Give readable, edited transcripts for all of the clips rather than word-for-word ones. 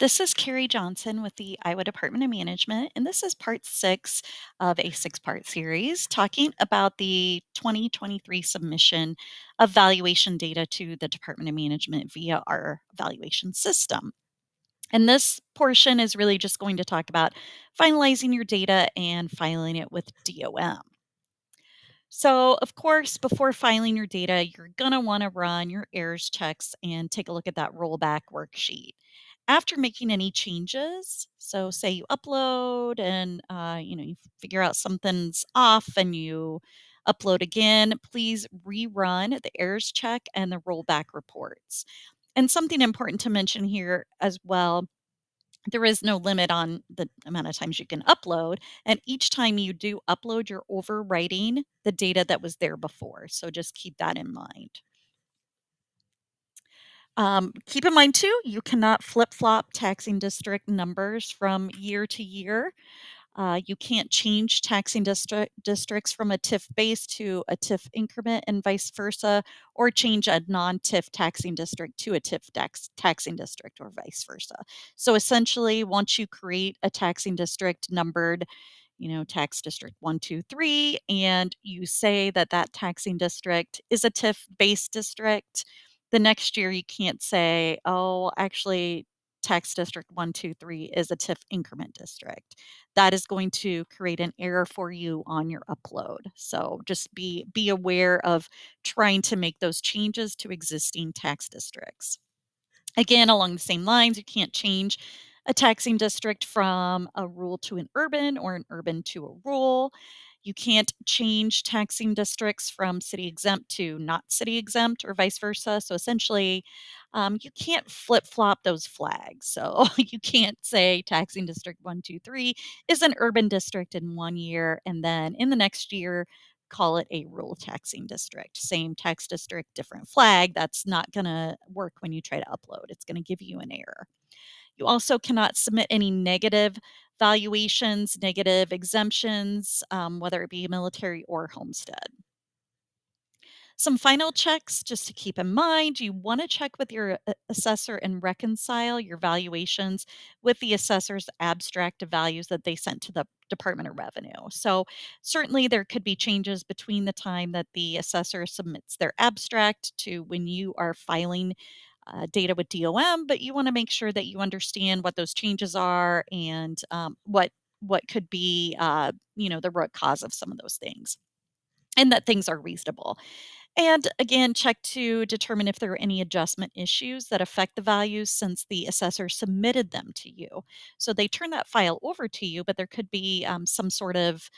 This is Carrie Johnson with the Iowa Department of Management, and this is part 6 of a 6-part series talking about the 2023 submission of valuation data to the Department of Management via our valuation system. And this portion is really just going to talk about finalizing your data and filing it with DOM. So, of course, before filing your data, you're going to want to run your errors checks and take a look at that rollback worksheet. After making any changes, so say you upload and you figure out something's off and you upload again, please rerun the errors check and the rollback reports. And something important to mention here as well, there is no limit on the amount of times you can upload, and each time you do upload, you're overwriting the data that was there before, so just keep that in mind. Keep in mind too, you cannot flip-flop taxing district numbers from year to year. You can't change taxing districts from a TIF base to a TIF increment and vice versa, or change a non-TIF taxing district to a TIF taxing district or vice versa. So essentially, once you create a taxing district numbered, tax district 1, 2, 3, and you say that that taxing district is a TIF base district, the next year you can't say, oh, actually, tax district 1, 2, 3 is a TIF increment district. That is going to create an error for you on your upload. So just be aware of trying to make those changes to existing tax districts. Again, along the same lines, you can't change a taxing district from a rural to an urban or an urban to a rural. You can't change taxing districts from city exempt to not city exempt or vice versa. So essentially, you can't flip flop those flags. So you can't say taxing district 1, 2, 3 is an urban district in one year, and then in the next year, call it a rural taxing district. Same tax district, different flag. That's not going to work when you try to upload. It's going to give you an error. You also cannot submit any negative valuations, negative exemptions, whether it be military or homestead. Some final checks just to keep in mind, you want to check with your assessor and reconcile your valuations with the assessor's abstract of values that they sent to the Department of Revenue. So certainly there could be changes between the time that the assessor submits their abstract to when you are filing data with DOM, but you want to make sure that you understand what those changes are and what could be the root cause of some of those things, and that things are reasonable. And again, check to determine if there are any adjustment issues that affect the values since the assessor submitted them to you. So they turn that file over to you, but there could be some sort of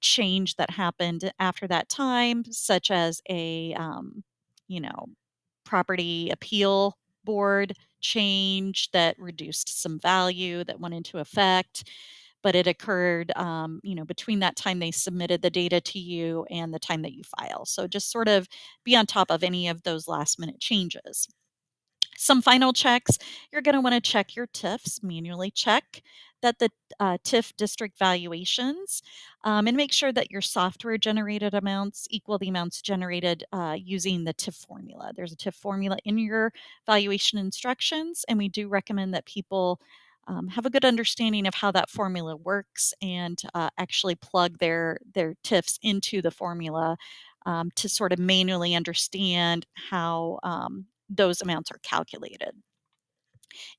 change that happened after that time, such as a, you know, property appeal board change that reduced some value that went into effect, but it occurred, between that time they submitted the data to you and the time that you file. So just sort of be on top of any of those last minute changes. Some final checks, you're going to want to check your TIFs, manually check that the TIF district valuations, and make sure that your software generated amounts equal the amounts generated using the TIF formula. There's a TIF formula in your valuation instructions, and we do recommend that people have a good understanding of how that formula works and actually plug their TIFs into the formula to sort of manually understand how those amounts are calculated.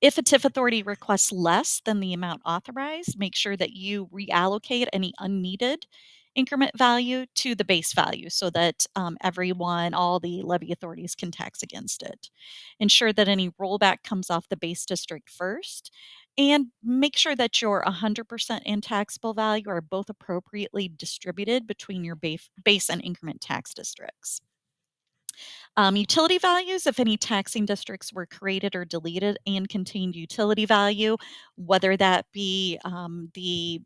If a TIF authority requests less than the amount authorized, make sure that you reallocate any unneeded increment value to the base value so that all the levy authorities can tax against it. Ensure that any rollback comes off the base district first, and make sure that your 100% and taxable value are both appropriately distributed between your base and increment tax districts. Utility values, if any taxing districts were created or deleted and contained utility value, whether that be the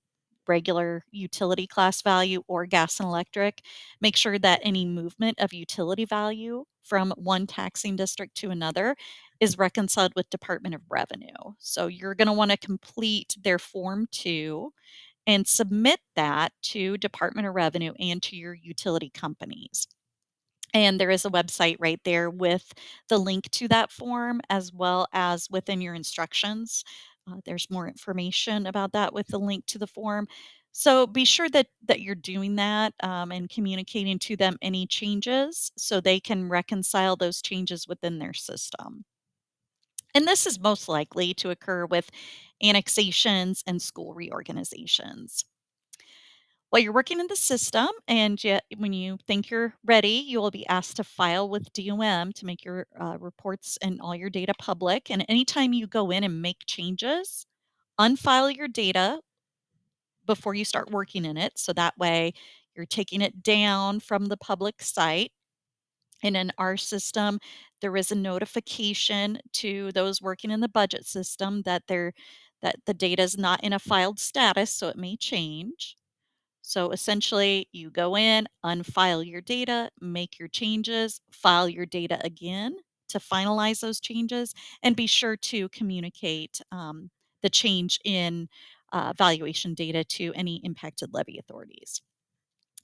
regular utility class value or gas and electric, make sure that any movement of utility value from one taxing district to another is reconciled with Department of Revenue. So you're going to want to complete their Form 2 and submit that to Department of Revenue and to your utility companies. And there is a website right there with the link to that form, as well as within your instructions. There's more information about that with the link to the form. So be sure that you're doing that and communicating to them any changes so they can reconcile those changes within their system. And this is most likely to occur with annexations and school reorganizations. While you're working in the system, and yet when you think you're ready, you will be asked to file with DOM to make your reports and all your data public. And anytime you go in and make changes, unfile your data before you start working in it. So that way you're taking it down from the public site. And in our system, there is a notification to those working in the budget system that the data is not in a filed status, so it may change. So essentially, you go in, unfile your data, make your changes, file your data again to finalize those changes, and be sure to communicate the change in valuation data to any impacted levy authorities.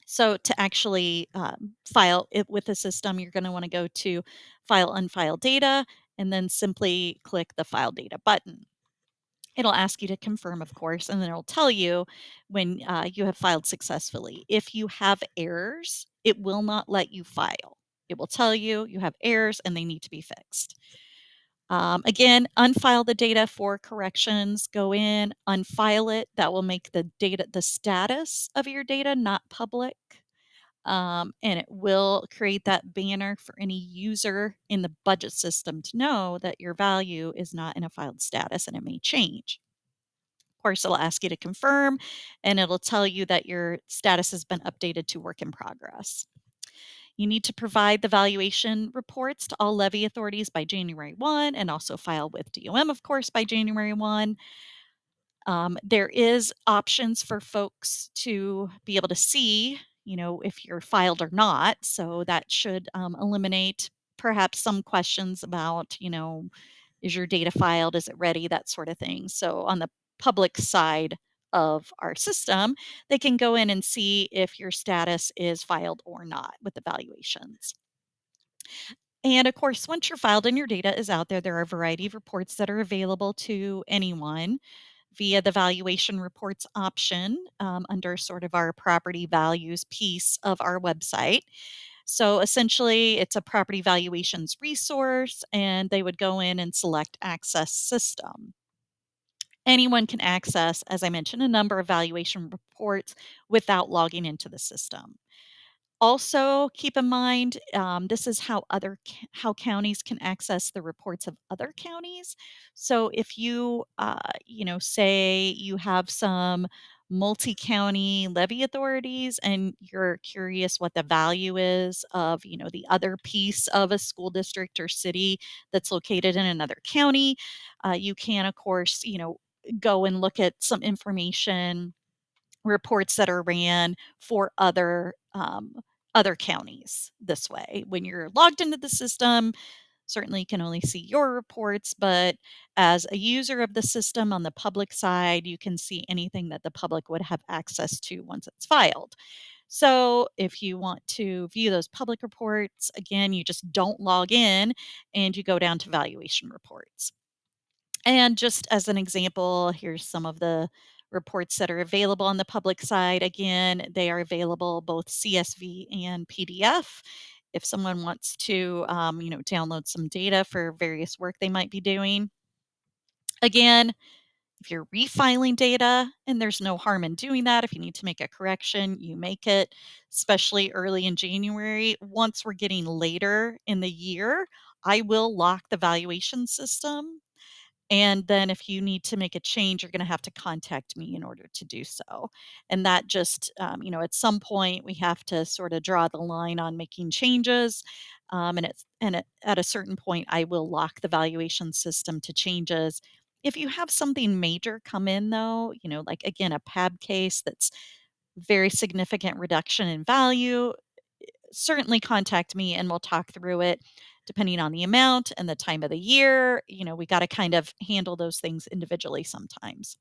So to actually file it with the system, you're going to want to go to File Unfile Data and then simply click the File Data button. It'll ask you to confirm, of course, and then it'll tell you when you have filed successfully. If you have errors, it will not let you file. It will tell you you have errors and they need to be fixed. Again, unfile the data for corrections. Go in, unfile it. That will make the status of your data not public. And it will create that banner for any user in the budget system to know that your value is not in a filed status and it may change. Of course, it'll ask you to confirm and it'll tell you that your status has been updated to work in progress. You need to provide the valuation reports to all levy authorities by January 1 and also file with DOM, of course, by January 1. There is options for folks to be able to see, if you're filed or not. So that should eliminate perhaps some questions about, is your data filed? Is it ready? That sort of thing. So on the public side of our system, they can go in and see if your status is filed or not with the valuations. And of course, once you're filed and your data is out there, there are a variety of reports that are available to anyone via the valuation reports option under sort of our property values piece of our website. So essentially, it's a property valuations resource, and they would go in and select access system. Anyone can access, as I mentioned, a number of valuation reports without logging into the system. Also, keep in mind, this is how counties can access the reports of other counties. So if you, say you have some multi-county levy authorities and you're curious what the value is of, the other piece of a school district or city that's located in another county, you can, of course, go and look at some information reports that are ran for other counties this way. When you're logged into the system, certainly you can only see your reports, but as a user of the system on the public side, you can see anything that the public would have access to once it's filed. So if you want to view those public reports, again, you just don't log in and you go down to valuation reports. And just as an example, here's some of the reports that are available on the public side. Again, they are available both CSV and PDF. If someone wants to, download some data for various work they might be doing. Again, if you're refiling data, and there's no harm in doing that, if you need to make a correction, you make it, especially early in January. Once we're getting later in the year, I will lock the valuation system, and then if you need to make a change, you're going to have to contact me in order to do so. And that just, at some point we have to sort of draw the line on making changes. At a certain point, I will lock the valuation system to changes. If you have something major come in, though, like again, a PAB case that's very significant reduction in value, certainly contact me and we'll talk through it depending on the amount and the time of the year. We got to kind of handle those things individually sometimes.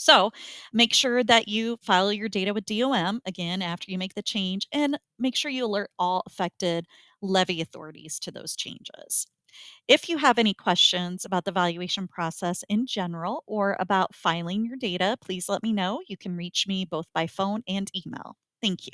So make sure that you file your data with DOM again after you make the change, and make sure you alert all affected levy authorities to those changes. If you have any questions about the valuation process in general or about filing your data, please let me know. You can reach me both by phone and email. Thank you.